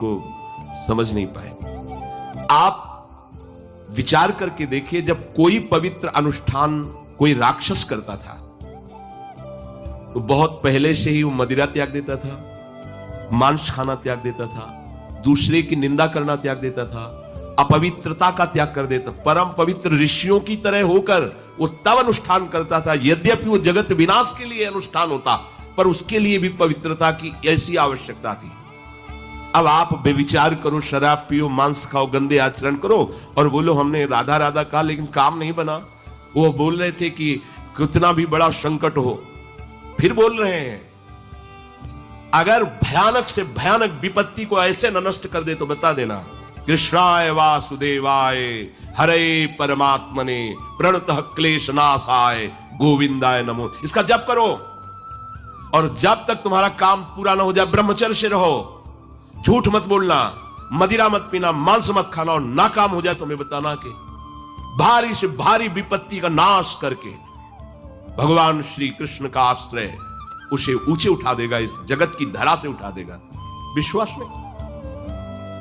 को समझ नहीं पाए। आप विचार करके देखिए, जब कोई पवित्र अनुष्ठान कोई राक्षस करता था तो बहुत पहले से ही वो मदिरा त्याग देता था, मांस खाना त्याग देता था, दूसरे की निंदा करना त्याग देता था, अपवित्रता का त्याग कर देता। परम पवित्र ऋषियों की तरह होकर वो तब अनुष्ठान करता था, यद्यपि वो जगत विनाश के लिए अनुष्ठान होता, पर उसके लिए भी पवित्रता की ऐसी आवश्यकता थी। अब आप बेविचार करो, शराब पियो, मांस खाओ, गंदे आचरण करो और बोलो हमने राधा राधा कहा लेकिन काम नहीं बना। वो बोल रहे थे कि कितना भी बड़ा संकट हो, फिर बोल रहे हैं अगर भयानक से भयानक विपत्ति को ऐसे न नष्ट कर दे तो बता देना, कृष्णाय वासुदेवाय हरे परमात्मने प्रणतः क्लेशनाशाय गोविंदाय नमो। इसका जप करो और जब तक तुम्हारा काम पूरा ना हो जाए ब्रह्मचर्य से रहो, झूठ मत बोलना, मदिरा मत पीना, मांस मत खाना, और नाकाम हो जाए तो मैं बताना कि भारी से भारी विपत्ति का नाश करके भगवान श्री कृष्ण का आश्रय उसे ऊंचे उठा देगा, इस जगत की धरा से उठा देगा। विश्वास में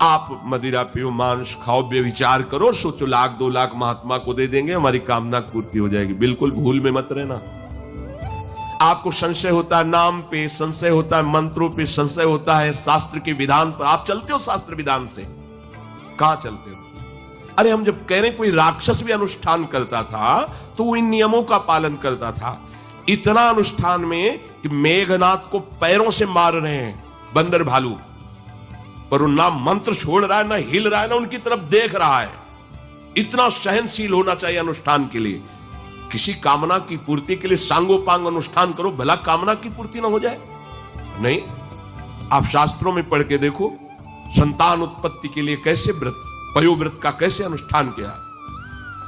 आप मदिरा पियो, मांस खाओ, बेविचार करो, सोचो 1,00,000 2,00,000 महात्मा को दे देंगे, हमारी कामना पूर्ति हो जाएगी। बिल्कुल भूल में मत रहना। आपको संशय होता है नाम पे, संशय होता है मंत्रों पे, संशय होता है शास्त्र के विधान पर। आप चलते हो शास्त्र विधान से? कहां चलते हो? अरे हम जब कह रहे कोई राक्षस भी अनुष्ठान करता था तो वो इन नियमों का पालन करता था। इतना अनुष्ठान में कि मेघनाथ को पैरों से मार रहे हैं बंदर भालू, पर वो ना मंत्र छोड़ रहा है, ना हिल रहा है, ना उनकी तरफ देख रहा है। इतना सहनशील होना चाहिए अनुष्ठान के लिए। किसी कामना की पूर्ति के लिए सांगोपांग अनुष्ठान करो, भला कामना की पूर्ति ना हो जाए? नहीं। आप शास्त्रों में पढ़ के देखो, संतान उत्पत्ति के लिए कैसे व्रत, पयोव्रत का कैसे अनुष्ठान किया,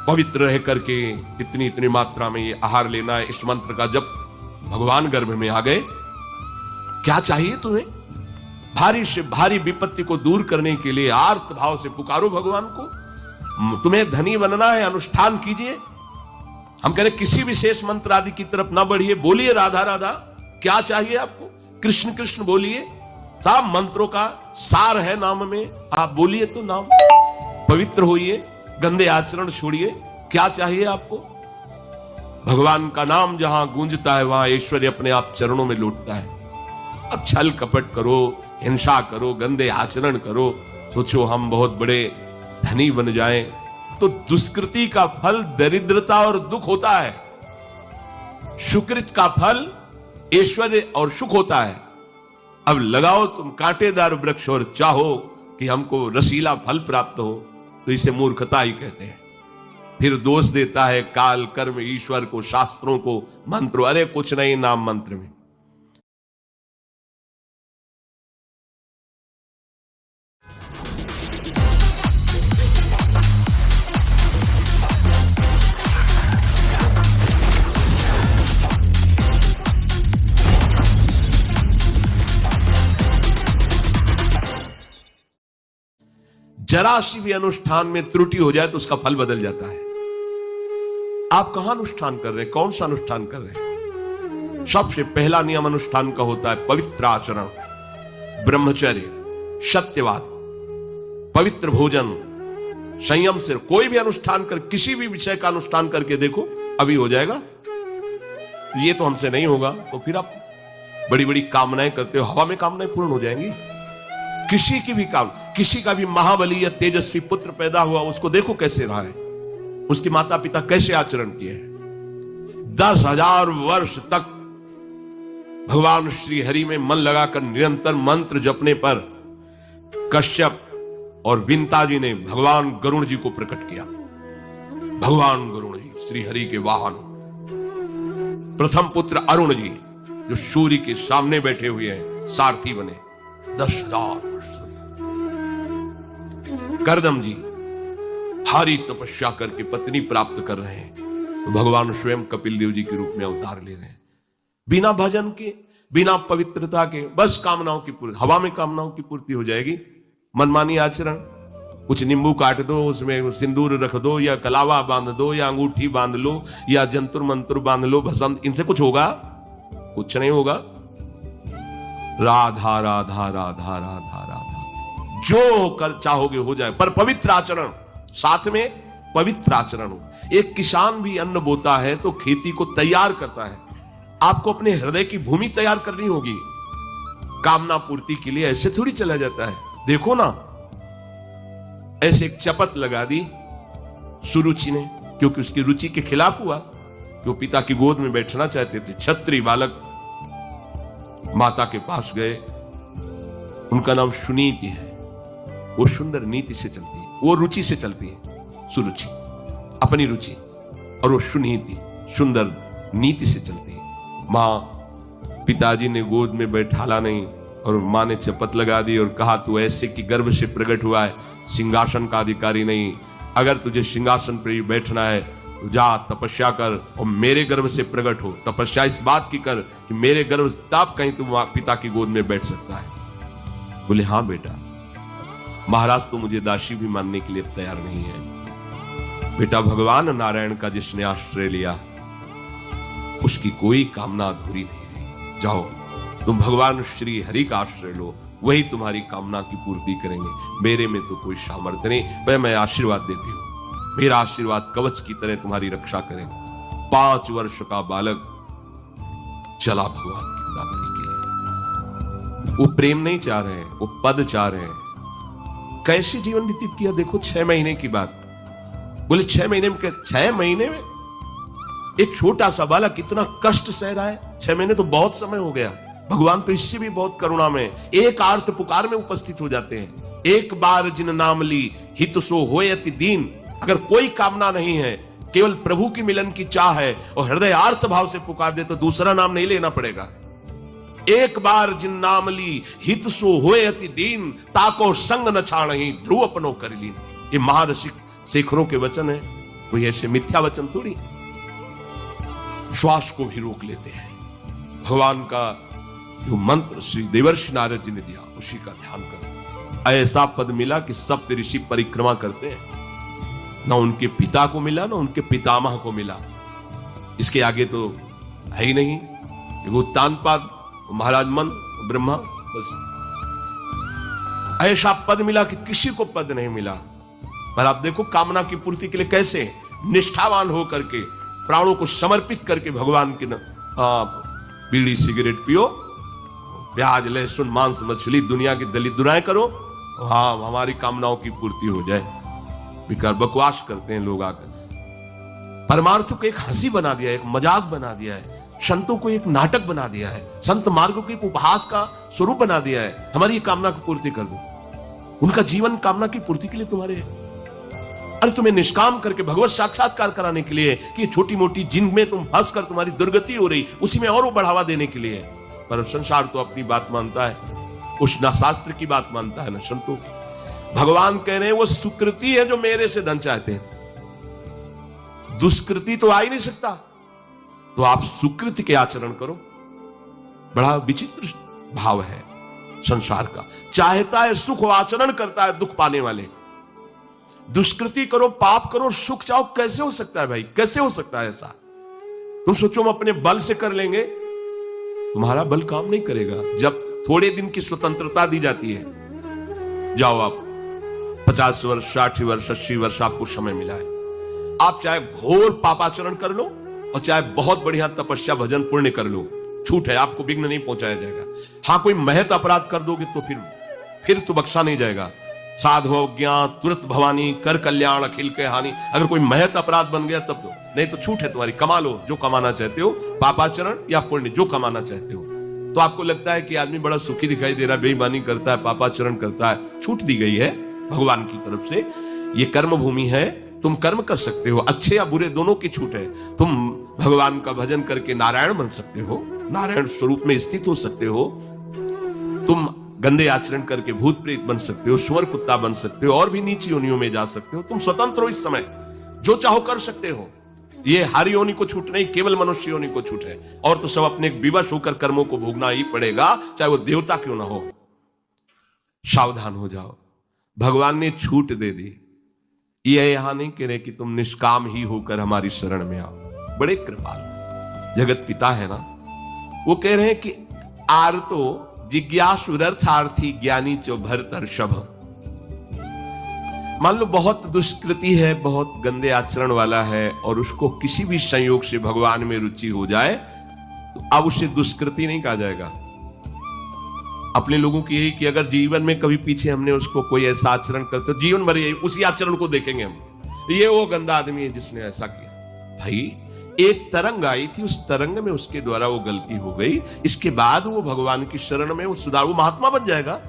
पवित्र रह करके इतनी इतनी मात्रा में ये आहार लेना है, इस मंत्र का जप। भगवान गर्भ में आ गए। क्या चाहिए तुम्हें? भारी से भारी विपत्ति को दूर करने के लिए आर्त भाव से पुकारो भगवान को। तुम्हें धनी बनना है, अनुष्ठान कीजिए। हम कह रहे किसी विशेष मंत्र आदि की तरफ ना बढ़िए, बोलिए राधा राधा। क्या चाहिए आपको? कृष्ण कृष्ण बोलिए। सब मंत्रों का सार है नाम में, आप बोलिए तो नाम। पवित्र होइए, गंदे आचरण छोड़िए। क्या चाहिए आपको? भगवान का नाम जहां गूंजता है वहां ऐश्वर्य अपने आप चरणों में लौटता है। अब छल कपट करो, हिंसा करो, गंदे आचरण करो, सोचो हम बहुत बड़े धनी बन जाएं, तो दुष्कृति का फल दरिद्रता और दुख होता है, सुकृत का फल ऐश्वर्य और सुख होता है। अब लगाओ तुम कांटेदार वृक्ष और चाहो कि हमको रसीला फल प्राप्त हो, तो इसे मूर्खता ही कहते हैं। फिर दोष देता है काल, कर्म, ईश्वर को, शास्त्रों को, मंत्रों। अरे कुछ नहीं नाम मंत्र में। जरा सी भी अनुष्ठान में त्रुटि हो जाए तो उसका फल बदल जाता है। आप कहां अनुष्ठान कर रहे हैं? कौन सा अनुष्ठान कर रहे हैं? सबसे पहला नियम अनुष्ठान का होता है पवित्र आचरण, ब्रह्मचर्य, सत्यवाद, पवित्र भोजन, संयम से। कोई भी अनुष्ठान कर, किसी भी विषय का अनुष्ठान करके देखो, अभी हो जाएगा। ये तो हमसे नहीं होगा तो फिर आप बड़ी बड़ी कामनाएं करते हो, हवा में कामनाएं पूर्ण हो जाएंगी। किसी की भी काम, किसी का भी महाबली या तेजस्वी पुत्र पैदा हुआ, उसको देखो कैसे रहा है, उसके माता पिता कैसे आचरण किए हैं। 10,000 वर्ष तक भगवान श्री हरि में मन लगाकर निरंतर मंत्र जपने पर कश्यप और विंता जी ने भगवान गरुण जी को प्रकट किया। भगवान गरुण जी श्री हरि के वाहन, प्रथम पुत्र अरुण जी जो सूर्य के सामने बैठे हुए हैं, सारथी बने 10,000 वर्ष। करदम जी भारी तपस्या करके पत्नी प्राप्त कर रहे हैं, तो भगवान स्वयं कपिल देव जी के रूप में अवतार ले रहे हैं। बिना भजन के, बिना पवित्रता के, बस कामनाओं की पूर्ति, हवा में कामनाओं की पूर्ति हो जाएगी। मनमानी आचरण, कुछ नींबू काट दो, उसमें सिंदूर रख दो, या कलावा बांध दो, या अंगूठी बांध लो, या जंतुर मंत्र बांध लो, भस्म, इनसे कुछ होगा? कुछ नहीं होगा। राधा राधा राधा राधा राधा, जो कर चाहोगे हो जाए, पर पवित्र आचरण, साथ में पवित्र आचरण हो। एक किसान भी अन्न बोता है तो खेती को तैयार करता है। आपको अपने हृदय की भूमि तैयार करनी होगी। कामना पूर्ति के लिए ऐसे थोड़ी चला जाता है। देखो ना, ऐसे एक चपत लगा दी सुरुचि ने, क्योंकि उसकी रुचि के खिलाफ हुआ कि वो पिता की गोद में बैठना चाहते थे। क्षत्रिय बालक माता के पास गए, उनका नाम सुनीति है। वो सुंदर नीति से चलती है, वो रुचि से चलती है, सुरुचि अपनी रुचि, और वो सुनीति सुंदर नीति से चलती है। मां पिताजी ने गोद में बैठाला नहीं, और मां ने चपत लगा दी और कहा तू ऐसे कि गर्भ से प्रकट हुआ है, सिंहासन का अधिकारी नहीं। अगर तुझे सिंहासन पर ही बैठना है तो जा तपस्या कर और मेरे गर्भ से प्रकट हो। तपस्या इस बात की कर कि मेरे गर्भ तब कहीं तू पिता की गोद में बैठ सकता है। बोले हाँ बेटा। महाराज तो मुझे दासी भी मानने के लिए तैयार नहीं है। बेटा, भगवान नारायण का जिसने आश्रय लिया उसकी कोई कामना अधूरी नहीं रही। जाओ तुम भगवान श्री हरि का आश्रय लो, वही तुम्हारी कामना की पूर्ति करेंगे। मेरे में तो कोई सामर्थ्य नहीं, पर मैं आशीर्वाद देती हूँ। मेरा आशीर्वाद कवच की तरह तुम्हारी रक्षा करेगा। 5 वर्ष का बालक चला भगवान की प्राप्ति के लिए। वो प्रेम नहीं चाह रहे हैं, वो पद चाह रहे हैं। कैसे जीवन व्यतीत किया देखो। 6 महीने की बात। बोले 6 महीने में, 6 महीने में एक छोटा सा बालक इतना कष्ट सह रहा है। 6 महीने तो बहुत समय हो गया। भगवान तो इससे भी बहुत करुणा में एक आर्त पुकार में उपस्थित हो जाते हैं। एक बार जिन नाम ली हित सो होय अति दीन। अगर कोई कामना नहीं है, केवल प्रभु की मिलन की चाह है और हृदय आर्त भाव से पुकार दे तो दूसरा नाम नहीं लेना पड़ेगा। एक बार जिन नाम ली हित सो होय अति दीन, ताको संग न छाणहि ध्रुव अपनो कर लीन। ये महर्षि शेखरों के वचन है, कोई ऐसे मिथ्या वचन थोड़ी। श्वास को भी रोक लेते हैं। भगवान का जो मंत्र श्री देवर्षि नारद जी ने दिया उसी का ध्यान करो। ऐसा पद मिला कि सप्त ऋषि परिक्रमा करते हैं। ना उनके पिता को मिला, ना उनके पितामह को मिला। इसके आगे तो है ही नहीं। उत्तानपाद, महाराज मन, ब्रह्मा, बस ऐसा पद मिला कि किसी को पद नहीं मिला। पर आप देखो कामना की पूर्ति के लिए कैसे निष्ठावान होकर के, प्राणों को समर्पित करके भगवान के बीड़ी सिगरेट पियो, प्याज लहसुन मांस मछली दुनिया की दलित दुराएं करो, हाँ हमारी कामनाओं की पूर्ति हो जाए। बेकार बकवास करते हैं लोग आकर। परमार्थ को एक हंसी बना दिया है, एक मजाक बना दिया है। संतों को एक नाटक बना दिया है। संत मार्ग को एक उपहास का स्वरूप बना दिया है। हमारी कामना की पूर्ति कर दो। उनका जीवन कामना की पूर्ति के लिए तुम्हारे है। अरे तुम्हें निष्काम करके भगवत साक्षात्कार कराने के लिए कि छोटी मोटी जिन में तुम फंस कर तुम्हारी दुर्गति हो रही, उसी में और वो बढ़ावा देने के लिए। पर संसार तो अपनी बात मानता है, उस ना शास्त्र की बात मानता है ना संतों की। भगवान कह रहे हैं वो सुकृति है जो मेरे से धन चाहते हैं, दुष्कृति तो आ ही नहीं सकता। तो आप सुकृति के आचरण करो। बड़ा विचित्र भाव है संसार का। चाहता है सुख, आचरण करता है दुख पाने वाले। दुष्कृति करो, पाप करो, सुख चाहो, कैसे हो सकता है भाई? कैसे हो सकता है ऐसा? तुम सोचो हम अपने बल से कर लेंगे, तुम्हारा बल काम नहीं करेगा। जब थोड़े दिन की स्वतंत्रता दी जाती है, जाओ आप 50 वर्ष 60 वर्ष 80 वर्ष आपको समय मिला है, आप चाहे घोर पापाचरण कर लो और चाहे बहुत बढ़िया तपस्या भजन पुण्य कर लो, छूट है, आपको विघ्न नहीं पहुंचाया जाएगा। हाँ कोई महत अपराध कर दोगे तो फिर तो बख्शा नहीं जाएगा। साधु ज्ञान तुरंत भवानी कर कल्याण अखिल के हानि। अगर कोई महत अपराध बन गया तब तो, नहीं तो छूट है तुम्हारी, कमा लो जो कमाना चाहते हो, पापाचरण या पुण्य जो कमाना चाहते हो। तो आपको लगता है कि आदमी बड़ा सुखी दिखाई दे रहा है, बेईमानी करता है, पापाचरण करता है, छूट दी गई है भगवान की तरफ से। ये कर्म भूमि है, तुम कर्म कर सकते हो, अच्छे या बुरे दोनों की छूट है। तुम भगवान का भजन करके नारायण बन सकते हो, नारायण स्वरूप में स्थित हो सकते हो। तुम गंदे आचरण करके भूत प्रेत बन सकते हो, सुअर कुत्ता बन सकते हो, और भी नीची योनियों में जा सकते हो। तुम स्वतंत्र हो इस समय, जो चाहो कर सकते हो। ये हरि योनि को छूट नहीं, केवल मनुष्य योनि को छूट है। और तो सब अपने विवश होकर कर्मों को भोगना ही पड़ेगा, चाहे वो देवता क्यों ना हो। सावधान हो जाओ, भगवान ने छूट दे दी। ये यहां नहीं कह रहे कि तुम निष्काम ही होकर हमारी शरण में आओ। बड़े कृपाल जगत पिता है ना, वो कह रहे हैं कि आर्तो जिज्ञासुरर्थार्थी ज्ञानी चो भरतर्षभ। मान लो बहुत दुष्कृति है, बहुत गंदे आचरण वाला है, और उसको किसी भी संयोग से भगवान में रुचि हो जाए तो अब उसे दुष्कृति नहीं कहा जाएगा। अपने लोगों की यही कि अगर जीवन में कभी पीछे हमने उसको कोई ऐसा आचरण करते तो जीवन भर यही उसी आचरण को देखेंगे हम, ये वो गंदा आदमी है जिसने ऐसा किया। भाई एक तरंग आई थी, उस तरंग में उसके द्वारा वो गलती हो गई, इसके बाद वो भगवान की शरण में वो सुधार, वो महात्मा बन जाएगा।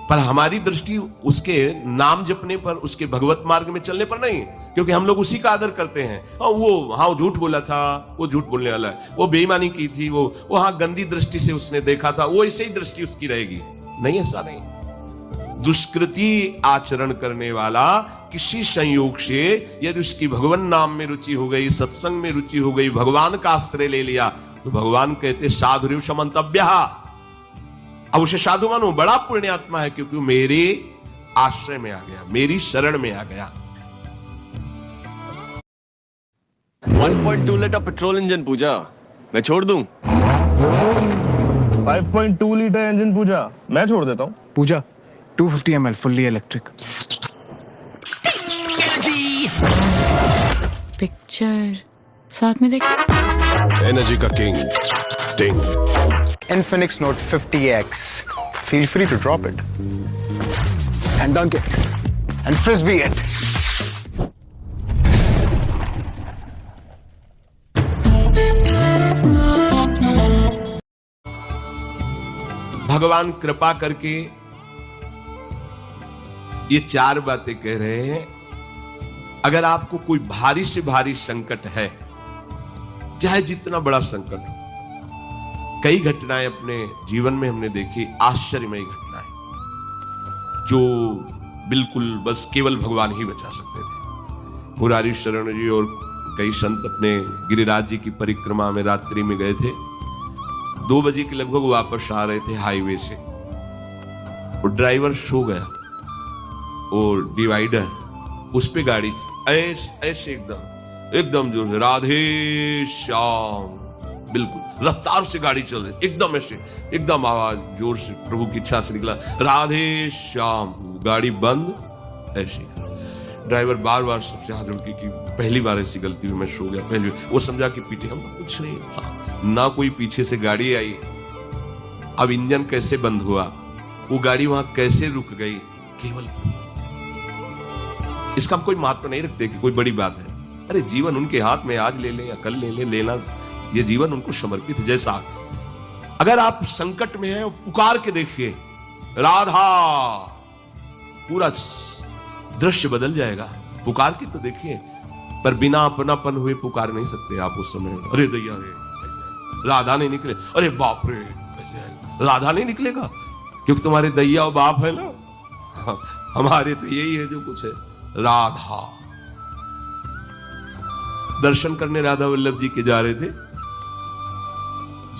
पर हमारी दृष्टि उसके नाम जपने पर, उसके भगवत मार्ग में चलने पर नहीं, क्योंकि हम लोग उसी का आदर करते हैं। वो झूठ बोला था, वो झूठ बोलने वाला है, वो बेईमानी की थी, वो हाँ गंदी दृष्टि से उसने देखा था, वो ऐसे ही दृष्टि उसकी रहेगी। नहीं, ऐसा नहीं। दुष्कृति आचरण करने वाला किसी संयोग से यदि उसकी भगवान नाम में रुचि हो गई, सत्संग में रुचि हो गई, भगवान का आश्रय ले लिया, तो भगवान कहते साधुर्य समंतव्य, अब उसे साधु मानो, बड़ा पुण्यात्मा है, क्योंकि मेरे आश्रय में आ गया, मेरी शरण में आ गया। 1.2 लीटर पेट्रोल इंजन पूजा, मैं छोड़ दूं? 5.2 लीटर इंजन पूजा, मैं छोड़ देता हूँ। पूजा 250 ml फुल्ली इलेक्ट्रिक। पिक्चर साथ में देखें। एनर्जी का king sting. Infinix Note 50X. Feel free to drop it. And dunk it. And frisbee it. भगवान कृपा करके ये 4 बातें कह रहे हैं। अगर आपको कोई भारी से भारी संकट है, चाहे जितना बड़ा संकट हो, कई घटनाएं अपने जीवन में हमने देखी, आश्चर्यमयी घटनाएं, जो बिल्कुल बस केवल भगवान ही बचा सकते थे। मुरारी शरण जी और कई संत अपने गिरिराज जी की परिक्रमा में रात्रि में गए थे। 2 बजे के लगभग वापस आ रहे थे हाईवे से, और ड्राइवर सो गया, और डिवाइडर उस पे गाड़ी ऐसे एकदम जो राधे श्याम, बिल्कुल रफ्तार से गाड़ी चल रही, एकदम ऐसे, एकदम आवाज जोर से प्रभु की इच्छा से निकला, राधे श्याम। गाड़ी बंद, ऐसे ड्राइवर बार बार सबसे हाथ जोड़ के कि पहली बार ऐसी गलती हुई, मैं सो गया, पहली। वो समझा कि पीछे हम कुछ नहीं, ना कोई पीछे से गाड़ी आई। अब इंजन कैसे बंद हुआ, वो गाड़ी वहां कैसे रुक गई, केवल इसका हम कोई महत्व नहीं रखते कि कोई बड़ी बात है। अरे जीवन उनके हाथ में, आज ले ले या कल ले ले, लेना ये जीवन उनको समर्पित है। जैसा अगर आप संकट में हैं, पुकार के देखिए राधा, पूरा दृश्य बदल जाएगा। पुकार के तो देखिए, पर बिना अपनापन हुए पुकार नहीं सकते आप उस समय। अरे दैया रे, राधा नहीं निकले, अरे बाप रे, ऐसे राधा नहीं निकलेगा, क्योंकि तुम्हारे दैया और बाप है ना। हमारे तो यही है जो कुछ है, राधा। दर्शन करने राधा वल्लभ जी के जा रहे थे,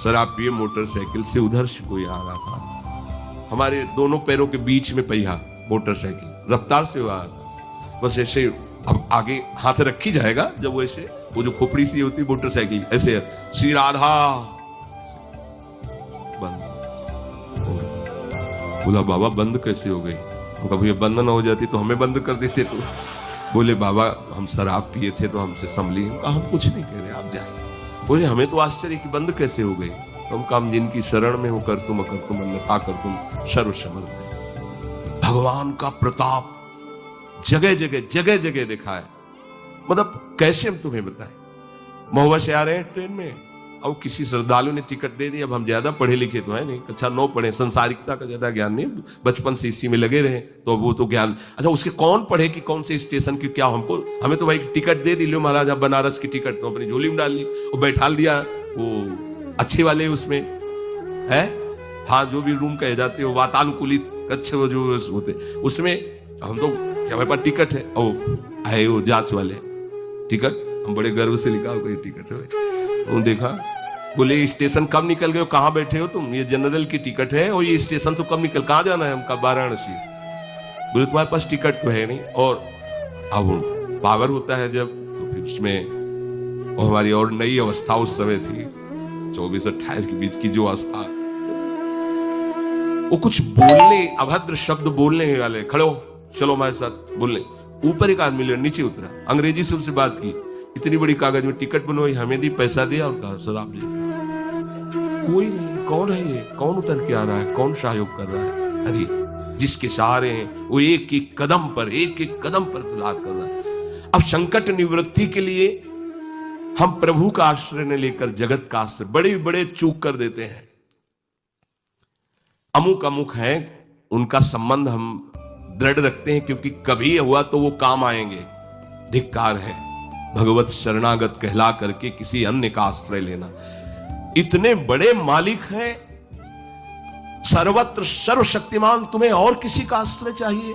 शराब पिए मोटरसाइकिल से उधर से कोई आ रहा था, हमारे दोनों पैरों के बीच में पहिया मोटरसाइकिल रफ्तार से आ रहा था। बस ऐसे, अब आगे हाथ रखी जाएगा जब वो ऐसे, वो जो खोपड़ी सी होती मोटरसाइकिल, ऐसे श्री राधा, बंद। बोला बाबा बंद कैसे हो गई? कभी बंद ना हो जाती तो हमें बंद कर देते। तो बोले बाबा हम शराब पिए थे तो हमसे संभली। हम कुछ नहीं कह रहे, आप जाइए। बोले हमें तो आश्चर्य कि बंद कैसे हो गई। हम काम जिनकी शरण में हो, कर तुम अकर तुम अन्यथा कर तुम सर्वसमर्थ है। भगवान का प्रताप जगह जगह जगह जगह दिखा है। मतलब कैसे हम तुम्हें बताएं। महुआ से आ रहे हैं ट्रेन में, अब किसी श्रद्धालु ने टिकट दे दी। अब हम ज्यादा पढ़े लिखे तो है नहीं, कक्षा 9 पढ़े, संसारिकता का ज्यादा ज्ञान नहीं, बचपन से इसी में लगे रहे, तो वो तो ज्ञान। अच्छा उसके कौन पढ़े कि कौन से स्टेशन की क्या, हमको हमें तो भाई टिकट दे दी, लो महाराज आप बनारस की टिकट, तो अपनी झोली में डाल ली और बैठा दिया वो अच्छे वाले उसमें है। हाँ जो भी रूम कहे जाते हो वातानुकूलित कच्छ वो जो होते उसमें, हम तो क्या हमारे पास टिकट है, ओ आए वो जांच वाले टिकट, हम बड़े गर्व से लिखा कोई टिकट है। उन्होंने देखा, बोले स्टेशन कब निकल गए हो, कहाँ बैठे हो तुम, ये जनरल की टिकट है और ये स्टेशन तो कब निकल, कहाँ जाना है हमका, वाराणसी। बोले तुम्हारे पास टिकट तो है नहीं। और अब पावर होता है जब, तो फिर उसमें और हमारी और नई अवस्था उस समय थी 24-28 के बीच की जो अवस्था, वो कुछ बोलने, अभद्र शब्द बोलने वाले, खड़े हो चलो हमारे साथ बोलने। ऊपर एक आदमी ले नीचे उतरा, अंग्रेजी से उससे बात की, इतनी बड़ी कागज में टिकट बनवाई, हमें दी, पैसा दिया और कहा सर आप जी। कोई नहीं, कौन है ये, कौन उतर के आ रहा है, कौन सहयोग कर रहा है? अरे जिसके सहारे हैं वो एक एक कदम पर दुलार कर रहा है। अब संकट निवृत्ति के लिए हम प्रभु का आश्रय न लेकर जगत का आश्रय बड़े बड़े चूक कर देते हैं। अमुक है, उनका संबंध हम दृढ़ रखते हैं क्योंकि कभी हुआ तो वो काम आएंगे। धिक्कार है भगवत शरणागत कहला करके किसी अन्य का आश्रय लेना। इतने बड़े मालिक हैं, सर्वत्र सर्वशक्तिमान, तुम्हें और किसी का आश्रय चाहिए?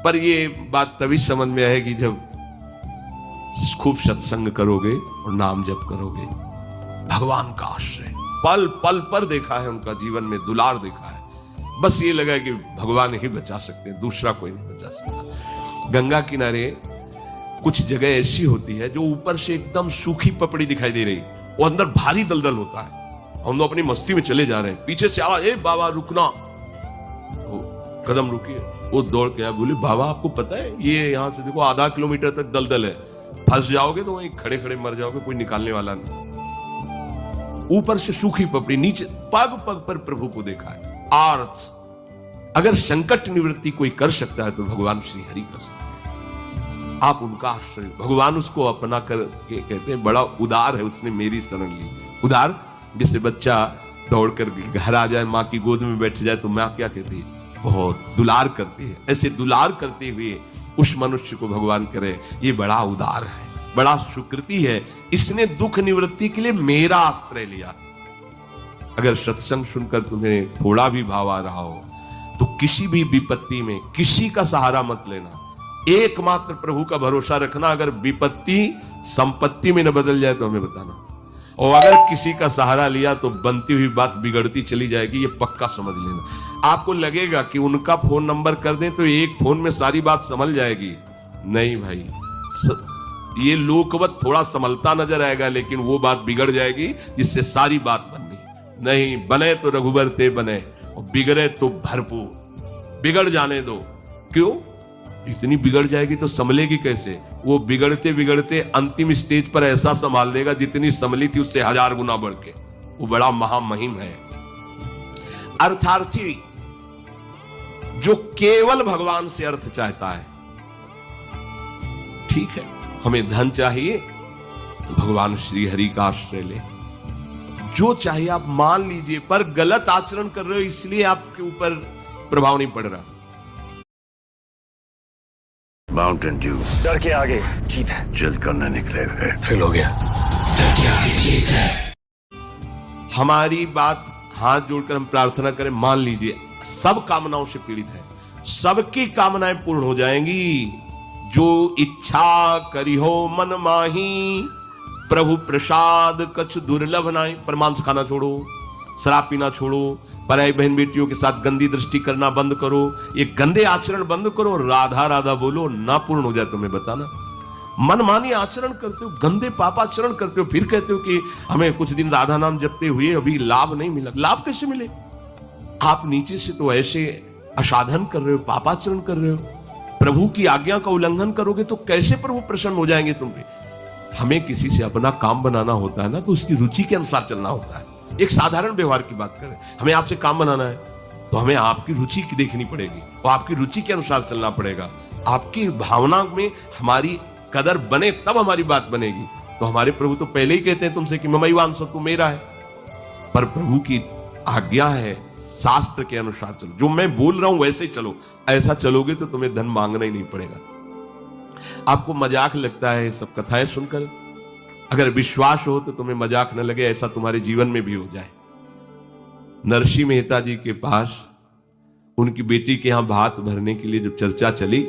पर ये बात तभी समझ में आएगी जब खूब सत्संग करोगे और नाम जप करोगे। भगवान का आश्रय पल पल पर देखा है, उनका जीवन में दुलार देखा है। बस ये लगा कि भगवान ही बचा सकते हैं, दूसरा कोई नहीं बचा सकता। गंगा किनारे कुछ जगह ऐसी होती है जो ऊपर से एकदम सूखी पपड़ी दिखाई दे रही, वो अंदर भारी दलदल होता है। हम लोग अपनी मस्ती में चले जा रहे हैं, पीछे से आवाज, ए बाबा रुकना, कदम रुकिए। वो दौड़ के आया, बोले बाबा आपको पता है ये यहाँ से देखो आधा किलोमीटर तक दलदल है, फंस जाओगे तो वहीं खड़े खड़े मर जाओगे, कोई निकालने वाला नहीं। ऊपर से सूखी पपड़ी, नीचे पग पग पर प्रभु को देखा है। अर्थ अगर संकट निवृत्ति कोई कर सकता है तो भगवान श्री हरि कर सकते हैं। आप उनका आश्रय, भगवान उसको अपना कर के कहते हैं बड़ा उदार है, उसने मेरी शरण ली। उदार जैसे बच्चा दौड़ कर घर आ जाए, माँ की गोद में बैठ जाए तो माँ क्या कहती है, बहुत दुलार करती है। ऐसे दुलार करते हुए उस मनुष्य को भगवान करे ये बड़ा उदार है, बड़ा सुकृति है, इसने दुख निवृत्ति के लिए मेरा आश्रय लिया। अगर सत्संग सुनकर तुम्हें थोड़ा भी भाव आ रहा हो तो किसी भी विपत्ति में किसी का सहारा मत लेना, एकमात्र प्रभु का भरोसा रखना। अगर विपत्ति संपत्ति में न बदल जाए तो हमें बताना, और अगर किसी का सहारा लिया तो बनती हुई बात बिगड़ती चली जाएगी, ये पक्का समझ लेना। आपको लगेगा कि उनका फोन नंबर कर दें तो एक फोन में सारी बात संभल जाएगी, नहीं भाई, ये लोकवत थोड़ा संभलता नजर आएगा लेकिन वो बात बिगड़ जाएगी जिससे सारी बात बननी नहीं। बने तो रघुबर ते बने और बिगड़े तो भरपूर, बिगड़ जाने दो। क्यों? इतनी बिगड़ जाएगी तो संभलेगी कैसे? वो बिगड़ते बिगड़ते अंतिम स्टेज पर ऐसा संभाल देगा जितनी संभली थी उससे 1000 गुना बढ़ के। वो बड़ा महामहिम है। अर्थार्थी जो केवल भगवान से अर्थ चाहता है, ठीक है, हमें धन चाहिए तो भगवान श्री हरि का आश्रय ले, जो चाहिए आप मान लीजिए, पर गलत आचरण कर रहे हो इसलिए आपके ऊपर प्रभाव नहीं पड़ रहा। माउंटेन ड्यू, डर के आगे जीत है। जल्द करने निकले हुए, थ्रिल हो गया। हमारी बात हाथ जोड़कर हम प्रार्थना करें, मान लीजिए सब कामनाओं से पीड़ित है, सबकी कामनाएं पूर्ण हो जाएंगी। जो इच्छा करी हो मन माही, प्रभु प्रसाद कछ दुर्लभ नाई। पर मांस खाना छोड़ो, शराब पीना छोड़ो, पराई बहन बेटियों के साथ गंदी दृष्टि करना बंद करो, ये गंदे आचरण बंद करो, राधा राधा बोलो, ना पूर्ण हो जाए तुम्हें बताना। मनमानी आचरण करते हो, गंदे पापाचरण करते हो, फिर कहते हो कि हमें कुछ दिन राधा नाम जपते हुए अभी लाभ नहीं मिला। लाभ कैसे मिले? आप नीचे से तो ऐसे असाधन कर रहे हो, पापाचरण कर रहे हो, प्रभु की आज्ञा का उल्लंघन करोगे तो कैसे प्रभु प्रसन्न हो जाएंगे तुम पे? हमें किसी से अपना काम बनाना होता है ना, तो उसकी रुचि के अनुसार चलना होता है। एक साधारण व्यवहार की बात करें, हमें आपसे काम बनाना है तो हमें आपकी रुचि की देखनी पड़ेगी और आपकी रुचि के अनुसार चलना पड़ेगा। आपकी भावना में हमारी कदर बने तब हमारी बात बनेगी। तो हमारे प्रभु तो पहले ही कहते हैं तुमसे कि ममैवांश तू मेरा है, पर प्रभु की आज्ञा है शास्त्र के अनुसार चलो, जो मैं बोल रहा हूं वैसे ही चलो। ऐसा चलोगे तो तुम्हें धन मांगना ही नहीं पड़ेगा। आपको मजाक लगता है सब कथाएं सुनकर, अगर विश्वास हो तो तुम्हें मजाक न लगे, ऐसा तुम्हारे जीवन में भी हो जाए। नरसिंह मेहता जी के पास उनकी बेटी के यहां भात भरने के लिए जब चर्चा चली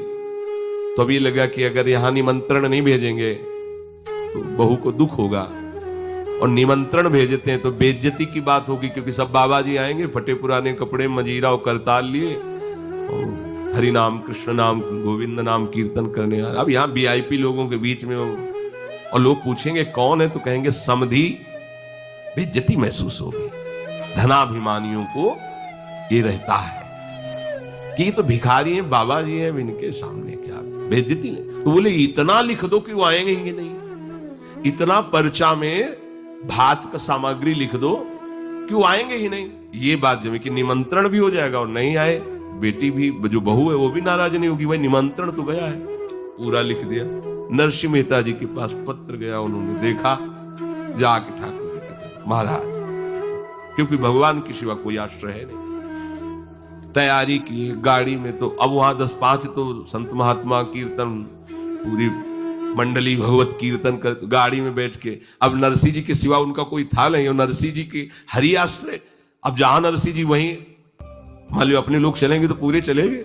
तो अभी लगा कि अगर यहां निमंत्रण नहीं भेजेंगे तो बहू को दुख होगा, और निमंत्रण भेजते हैं तो बेइज्जती की बात होगी, क्योंकि सब बाबा जी आएंगे फटे पुराने कपड़े, मजीरा और करताल लिए और हरि नाम कृष्ण नाम गोविंद नाम कीर्तन करने। अब यहाँ वीआईपी लोगों के बीच में और लोग पूछेंगे कौन है तो कहेंगे समधी, बेइज्जती महसूस होगी। धनाभिमानियों को ये रहता है कि ये तो भिखारी हैं, बाबा जी हैं, इनके सामने क्या बेइज्जती ले। तो बोले इतना लिख दो कि वो आएंगे ही नहीं, इतना पर्चा में भात का सामग्री लिख दो कि वो आएंगे ही नहीं। ये बात जब कि निमंत्रण भी हो जाएगा और नहीं आए, बेटी भी जो बहू है वो भी नाराज नहीं होगी, भाई निमंत्रण तो गया है, पूरा लिख दिया। नरसिंह मेहता जी के पास पत्र गया, उन्होंने देखा, जाके ठाकुर जी के महाराज, क्योंकि भगवान की सिवा कोई आश्रय है नहीं। तैयारी की गाड़ी में, तो अब वहां 10-5 तो संत महात्मा कीर्तन, पूरी मंडली भगवत कीर्तन कर, गाड़ी में बैठ के, अब नरसिंह जी के सिवा उनका कोई था नहीं, और नरसिंह जी के हरि आश्रय। अब जहां नरसिंह जी वहीं, मान लो अपने लोग चलेंगे तो पूरे चलेंगे,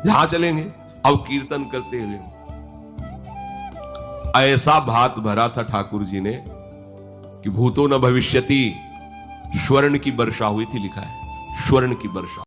जहां चलेंगे। अब कीर्तन करते हुए ऐसा भात भरा था ठाकुर जी ने कि भूतो न भविष्यति, स्वर्ण की वर्षा हुई थी, लिखा है स्वर्ण की वर्षा।